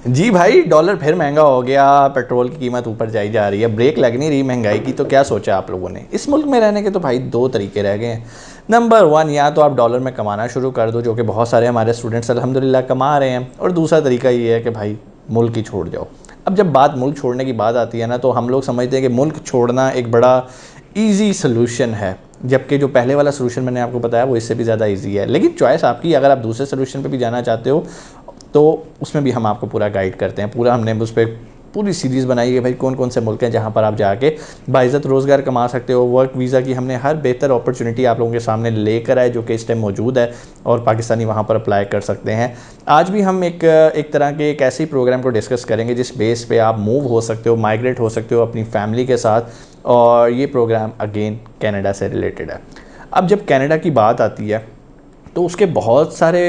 जी भाई, डॉलर फिर महंगा हो गया, पेट्रोल की कीमत ऊपर जाई जा रही है, ब्रेक लग नहीं रही महंगाई की। तो क्या सोचा आप लोगों ने? इस मुल्क में रहने के तो भाई दो तरीके रह गए हैं। नंबर वन, या तो आप डॉलर में कमाना शुरू कर दो, जो कि बहुत सारे हमारे स्टूडेंट्स अल्हम्दुलिल्लाह कमा रहे हैं, और दूसरा तरीका ये है कि भाई मुल्क ही छोड़ जाओ। अब जब बात मुल्क छोड़ने की बात आती है ना, तो हम लोग समझते हैं कि मुल्क छोड़ना एक बड़ा ईजी सोल्यूशन है, जबकि जो पहले वाला सोल्यूशन मैंने आपको बताया वो इससे भी ज़्यादा ईजी है। लेकिन चॉइस आपकी, अगर आप दूसरे सोल्यूशन पे भी जाना चाहते हो तो उसमें भी हम आपको पूरा गाइड करते हैं। पूरा हमने उस पर पूरी सीरीज़ बनाई है भाई, कौन कौन से मुल्क हैं जहाँ पर आप जाके बाइज़्ज़त रोज़गार कमा सकते हो। वर्क वीज़ा की हमने हर बेहतर अपॉर्चुनिटी आप लोगों के सामने लेकर आए, जो कि इस टाइम मौजूद है, और पाकिस्तानी वहाँ पर अप्लाई कर सकते हैं। आज भी हम एक तरह के एक ऐसे प्रोग्राम को डिस्कस करेंगे जिस बेस पे आप मूव हो सकते हो, माइग्रेट हो सकते हो अपनी फैमिली के साथ, और ये प्रोग्राम अगेन कनाडा से रिलेटेड है। अब जब कनाडा की बात आती है तो उसके बहुत सारे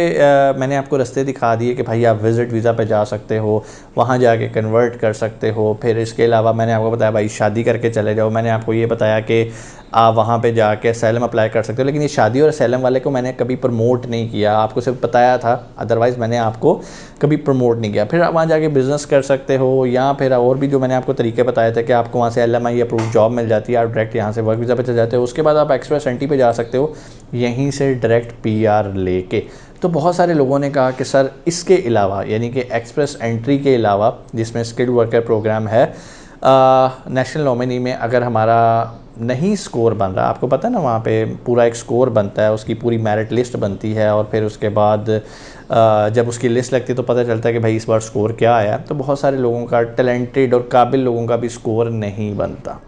मैंने आपको रास्ते दिखा दिए कि भाई आप विज़िट वीज़ा पे जा सकते हो, वहाँ जाके कन्वर्ट कर सकते हो। फिर इसके अलावा मैंने आपको बताया भाई शादी करके चले जाओ। मैंने आपको ये बताया कि आप वहाँ पे जाके असैलम अप्लाई कर सकते हो, लेकिन ये शादी और असैलम वाले को मैंने कभी प्रमोट नहीं किया, आपको सिर्फ बताया था, अदरवाइज़ मैंने आपको कभी प्रमोट नहीं किया। फिर आप वहाँ जाके बिज़नेस कर सकते हो, या फिर और भी जो मैंने आपको तरीके बताए थे कि आपको वहाँ से LMI अप्रूव जॉब मिल जाती है, आप डायरेक्ट यहाँ से वर्क वीज़ा पे चले जाते हो। उसके बाद आप एक्सप्रेस एंट्री पे जा सकते हो, यहीं से डायरेक्ट PR लेके। तो बहुत सारे लोगों ने कहा कि सर इसके अलावा, यानी कि एक्सप्रेस एंट्री के अलावा जिसमें स्किल्ड वर्कर प्रोग्राम है, नेशनल नॉमिनी में अगर हमारा नहीं स्कोर बन रहा, आपको पता है ना वहाँ पे पूरा एक स्कोर बनता है, उसकी पूरी मेरिट लिस्ट बनती है, और फिर उसके बाद जब उसकी लिस्ट लगती है तो पता चलता है कि भाई इस बार स्कोर क्या आया। तो बहुत सारे लोगों का, टैलेंटेड और काबिल लोगों का भी स्कोर नहीं बनता,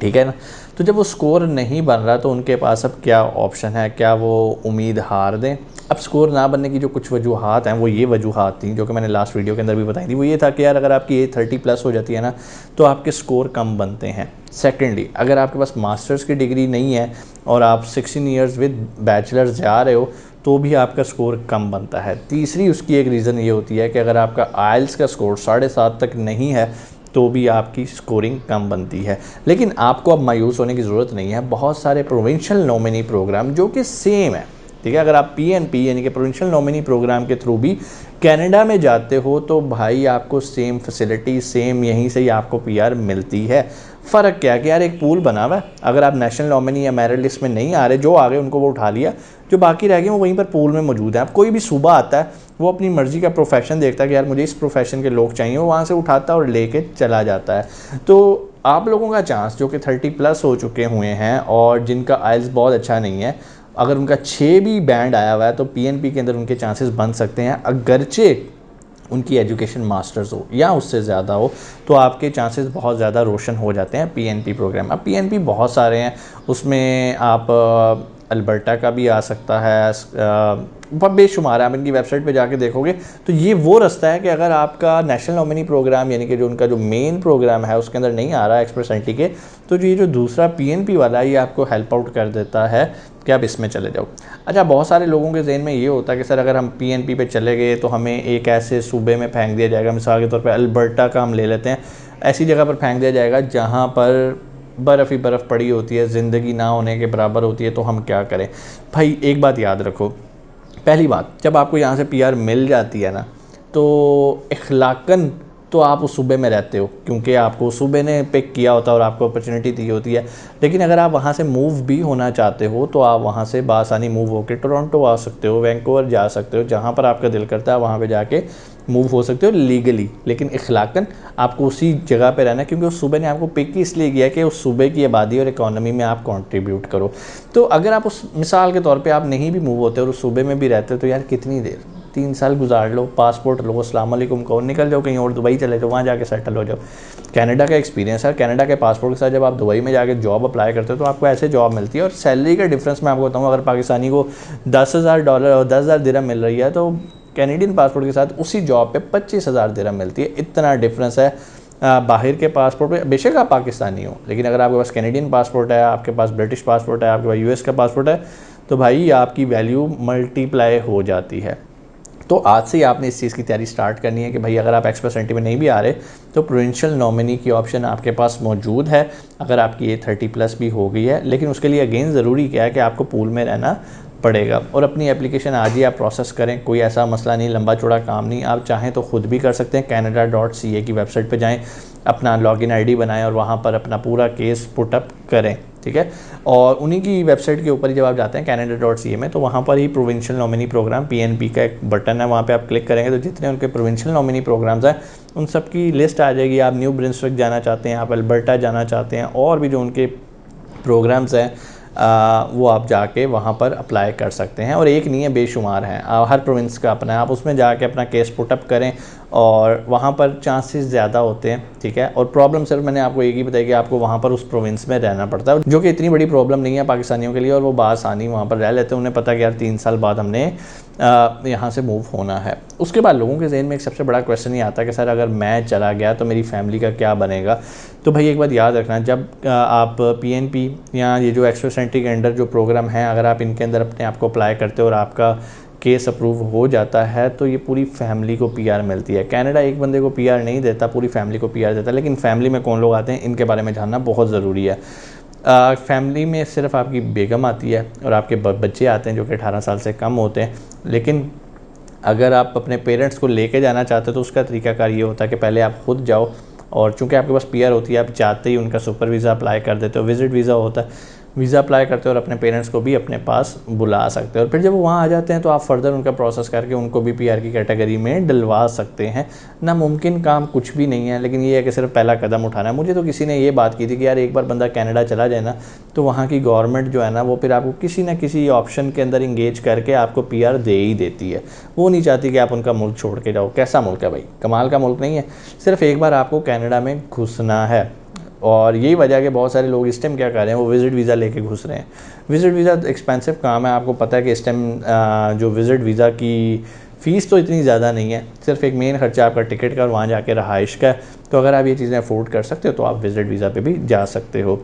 ठीक है ना। तो जब वो स्कोर नहीं बन रहा तो उनके पास अब क्या ऑप्शन है? क्या वो उम्मीद हार दें? अब स्कोर ना बनने की जो कुछ वजूहत हैं, वो ये वजूहत थी जो कि मैंने लास्ट वीडियो के अंदर भी बताई थी। वो ये था कि यार अगर आपकी एज 30+ हो जाती है ना, तो आपके स्कोर कम बनते हैं। सेकेंडली, अगर आपके पास मास्टर्स की डिग्री नहीं है और आप 16 ईयर्स विद बैचलर्स जा रहे हो, तो भी आपका स्कोर कम बनता है। तीसरी उसकी एक रीज़न ये होती है कि अगर आपका आइल्स का स्कोर 7.5 तक नहीं है, तो भी आपकी स्कोरिंग कम बनती है। लेकिन आपको अब मायूस होने की ज़रूरत नहीं है, बहुत सारे प्रोविंशियल नॉमिनी प्रोग्राम जो कि सेम है, ठीक है। अगर आप PNP यानी कि प्रोविंशियल नॉमिनी प्रोग्राम के थ्रू भी कनाडा में जाते हो, तो भाई आपको सेम फैसिलिटी, सेम यहीं से ही आपको PR मिलती है। फ़र्क क्या है कि यार एक पूल बना हुआ है, अगर आप नेशनल नॉमिनी या मेरिट लिस्ट में नहीं आ रहे, जो आ गए उनको वो उठा लिया, जो बाकी रह गए वो वहीं पर पूल में मौजूद है। अब कोई भी सूबा आता है, वो अपनी मर्ज़ी का प्रोफेशन देखता है कि यार मुझे इस प्रोफेशन के लोग चाहिए, वो वहाँ से उठाता है और लेके चला जाता है। तो आप लोगों का चांस जो कि 30+ हो चुके हुए हैं और जिनका आइल्स बहुत अच्छा नहीं है, अगर उनका 6 भी बैंड आया हुआ है, तो PNP के अंदर उनके चांसेस बन सकते हैं, अगरचे उनकी एजुकेशन मास्टर्स हो या उससे ज़्यादा हो, तो आपके चांसेस बहुत ज़्यादा रोशन हो जाते हैं PNP प्रोग्राम। अब PNP बहुत सारे हैं, उसमें आप अल्बर्टा का भी आ सकता है, बहुत बेशुमार है। आप इनकी वेबसाइट पे जाके देखोगे तो ये वो रास्ता है कि अगर आपका नेशनल नॉमिनी प्रोग्राम यानी कि जो उनका जो मेन प्रोग्राम है उसके अंदर नहीं आ रहा है एक्सप्रेस एंट्री के, तो ये जो दूसरा PNP वाला है ये आपको हेल्प आउट कर देता है कि आप इसमें चले जाओ। अच्छा, बहुत सारे लोगों के जहन में ये होता है कि सर अगर हम PNP पे चले गए तो हमें एक ऐसे सूबे में फेंक दिया जाएगा, मिसाल के तौर पे अल्बर्टा का हम ले लेते हैं, ऐसी जगह पर फेंक दिया जाएगा जहाँ पर बर्फ़ ही बर्फ़ पड़ी होती है, ज़िंदगी ना होने के बराबर होती है, तो हम क्या करें? भाई एक बात याद रखो, पहली बात, जब आपको यहाँ से PR मिल जाती है ना, तो इखलाकन तो आप उस सूबे में रहते हो, क्योंकि आपको उस सूबे ने पिक किया होता है और आपको अपॉर्चुनिटी दी होती है। लेकिन अगर आप वहाँ से मूव भी होना चाहते हो, तो आप वहाँ से बासानी मूव होकर टोरंटो आ सकते हो, वैंकूवर जा सकते हो, जहाँ पर आपका दिल करता है वहाँ पे जाके मूव हो सकते हो लीगली। लेकिन इखलाकन आपको उसी जगह पे रहना है, क्योंकि उस सूबे ने आपको पिक ही इसलिए किया कि उस सूबे की आबादी और इकॉनमी में आप कंट्रीब्यूट करो। तो अगर आप उस मिसाल के तौर पे आप नहीं भी मूव होते और उस सूबे में भी रहते हो, तो यार कितनी देर, 3 साल गुजार लो, पासपोर्ट लो, अस्सलाम वालेकुम कहो, निकल जाओ कहीं और, दुबई चले जाओ, वहाँ जाके सेटल हो जाओ। कनाडा का एक्सपीरियंस है, कनाडा के पासपोर्ट के साथ जब आप दुबई में जाके जॉब अप्लाई करते हो तो आपको ऐसे जॉब मिलती है। और सैलरी का डिफरेंस मैं आपको बताऊँ, अगर पाकिस्तानी को $10,000 और 10,000 दिरहम मिल रही है, तो कैनेडियन पासपोर्ट के साथ उसी जॉब पे 25,000 दिरहम मिलती है। इतना डिफरेंस है बाहर के पासपोर्ट पे। बेशक आप पाकिस्तानी हो, लेकिन अगर आपके पास कैनेडियन पासपोर्ट है, आपके पास ब्रिटिश पासपोर्ट है, आपके पास US का पासपोर्ट है, तो भाई आपकी वैल्यू मल्टीप्लाई हो जाती है। तो आज से ही आपने इस चीज़ की तैयारी स्टार्ट करनी है कि भाई अगर आप एक्सप्रेस एंट्री में नहीं भी आ रहे, तो प्रोविंशियल नॉमिनी की ऑप्शन आपके पास मौजूद है, अगर आपकी एज 30+ भी हो गई है। लेकिन उसके लिए अगेन ज़रूरी क्या है कि आपको पूल में रहना पड़ेगा। और अपनी एप्लीकेशन आज ही आप प्रोसेस करें, कोई ऐसा मसला नहीं, लंबा चौड़ा काम नहीं। आप चाहें तो ख़ुद भी कर सकते हैं। canada.ca की वेबसाइट पे जाएं, अपना लॉगिन आईडी बनाएं और वहाँ पर अपना पूरा केस पुटअप करें, ठीक है। और उन्हीं की वेबसाइट के ऊपर ही जब आप जाते हैं canada.ca में, तो वहाँ पर ही प्रोविंशियल नॉमिनी प्रोग्राम PNP का एक बटन है, वहाँ पे आप क्लिक करेंगे तो जितने उनके प्रोविंशियल नॉमिनी प्रोग्राम्स हैं उन सब की लिस्ट आ जाएगी। आप न्यू ब्रिंसविक जाना चाहते हैं, आप अल्बर्टा जाना चाहते हैं, और भी जो उनके प्रोग्राम्स हैं वो आप जाके वहाँ पर अप्लाई कर सकते हैं। और एक नहीं है, बेशुमार हैं, हर प्रोविंस का अपना है। आप उसमें जाके अपना केस पुटअप करें और वहाँ पर चांसेस ज़्यादा होते हैं, ठीक है। और प्रॉब्लम सिर्फ मैंने आपको एक ही बताई कि आपको वहाँ पर उस प्रोविंस में रहना पड़ता है, जो कि इतनी बड़ी प्रॉब्लम नहीं है पाकिस्तानियों के लिए, और वो बासानी वहाँ पर रह लेते हैं। उन्हें पता कि यार 3 साल बाद हमने यहाँ से मूव होना है। उसके बाद लोगों के ज़हन में एक सबसे बड़ा क्वेश्चन ये आता है कि सर अगर मैं चला गया तो मेरी फैमिली का क्या बनेगा। तो भाई एक बात याद रखना, जब आप PNP या ये जो एक्सप्रेस एंट्री के अंडर जो प्रोग्राम है, अगर आप इनके अंदर अपने आप को अप्लाई करते हो और आपका केस अप्रूव हो जाता है तो ये पूरी फैमिली को PR मिलती है। कनाडा एक बंदे को PR नहीं देता, पूरी फैमिली को PR देता है। लेकिन फैमिली में कौन लोग आते हैं, इनके बारे में जानना बहुत ज़रूरी है। फैमिली में सिर्फ आपकी बेगम आती है और आपके बच्चे आते हैं जो कि 18 साल से कम होते हैं। लेकिन अगर आप अपने पेरेंट्स को लेके जाना चाहते हो तो उसका तरीकाकार ये होता है कि पहले आप खुद जाओ, और चूँकि आपके पास PR होती है, आप जाते ही उनका सुपर वीज़ा अप्लाई कर देते हो, विज़िट वीज़ा होता है, वीज़ा अप्लाई करते हो और अपने पेरेंट्स को भी अपने पास बुला सकते हो। और फिर जब वो वहाँ आ जाते हैं तो आप फर्दर उनका प्रोसेस करके उनको भी PR की कैटेगरी में डलवा सकते हैं। नामुमकिन काम कुछ भी नहीं है, लेकिन ये है कि सिर्फ पहला कदम उठाना है। मुझे तो किसी ने ये बात की थी कि यार एक बार बंदा कनाडा चला जाए ना, तो वहाँ की गवर्नमेंट जो है ना वो फिर आपको किसी ना किसी ऑप्शन के अंदर इंगेज करके आपको PR दे ही देती है। वो नहीं चाहती कि आप उनका मुल्क छोड़ के जाओ। कैसा मुल्क है भाई, कमाल का मुल्क नहीं है। सिर्फ एक बार आपको कनाडा में घुसना है, और यही वजह है कि बहुत सारे लोग इस टाइम क्या कर रहे हैं, वो विज़िट वीज़ा लेके घुस रहे हैं। विज़िट वीज़ा एक्सपेंसिव काम है, आपको पता है कि इस टाइम जो विज़िट वीज़ा की फ़ीस तो इतनी ज़्यादा नहीं है, सिर्फ एक मेन खर्चा आपका टिकट का और वहाँ जाके रहाइश का। तो अगर आप ये चीज़ें अफोर्ड कर सकते हो तो आप विज़िट वीज़ा पे भी जा सकते हो।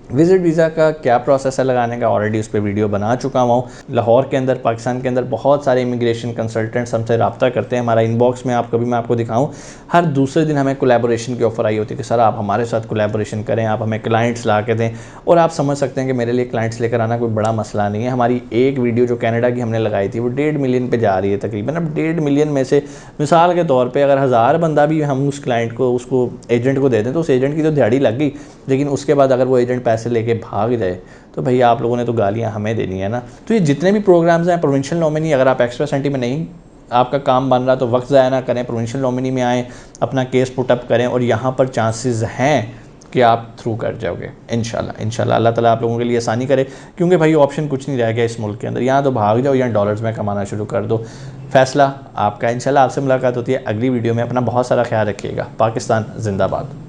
विज़िट वीज़ा का क्या प्रोसेस है लगाने का, ऑलरेडी उस पर वीडियो बना चुका हूँ। लाहौर के अंदर, पाकिस्तान के अंदर बहुत सारे इमिग्रेशन कंसल्टेंट्स हमसे रब्ता करते हैं। हमारा इनबॉक्स में आप कभी मैं आपको दिखाऊँ, हर दूसरे दिन हमें कोलैबोरेशन की ऑफ़र आई होती है कि सर आप हमारे साथ कोलैबोरेशन करें, आप हमें क्लाइंट्स ला के दें। और आप समझ सकते हैं कि मेरे लिए क्लाइंट्स लेकर आना कोई बड़ा मसला नहीं है। हमारी एक वीडियो जो कनाडा की हमने लगाई थी वो 1.5 मिलियन पे जा रही है तकरीबन। अब 1.5 मिलियन में से मिसाल के तौर पे अगर 1000 बंदा भी हम उस क्लाइंट को, उसको एजेंट को दे दें तो उस एजेंट की तो दिहाड़ी लग गई, लेकिन उसके बाद अगर वो एजेंट पैसे लेके भाग जाए तो भैया आप लोगों ने तो गालियाँ हमें देनी है ना। तो ये जितने भी प्रोग्राम्स हैं प्रोविंशियल नॉमिनी, अगर आप एक्सप्रेस एंट्री में नहीं आपका काम बन रहा तो वक्त ज़ाया ना करें, प्रोविंशियल नॉमिनी में आएँ, अपना केस पुटअप करें, और यहाँ पर चांसेस हैं कि आप थ्रू कर जाओगे इंशाल्लाह। अल्लाह ताला आप लोगों के लिए आसानी करे, क्योंकि भाई ऑप्शन कुछ नहीं रह गया इस मुल्क के अंदर। यहाँ तो भाग जाओ या डॉलर्स में कमाना शुरू कर दो, फैसला आपका। इंशाल्लाह आपसे मुलाकात होती है अगली वीडियो में। अपना बहुत सारा ख्याल रखिएगा। पाकिस्तान जिंदाबाद।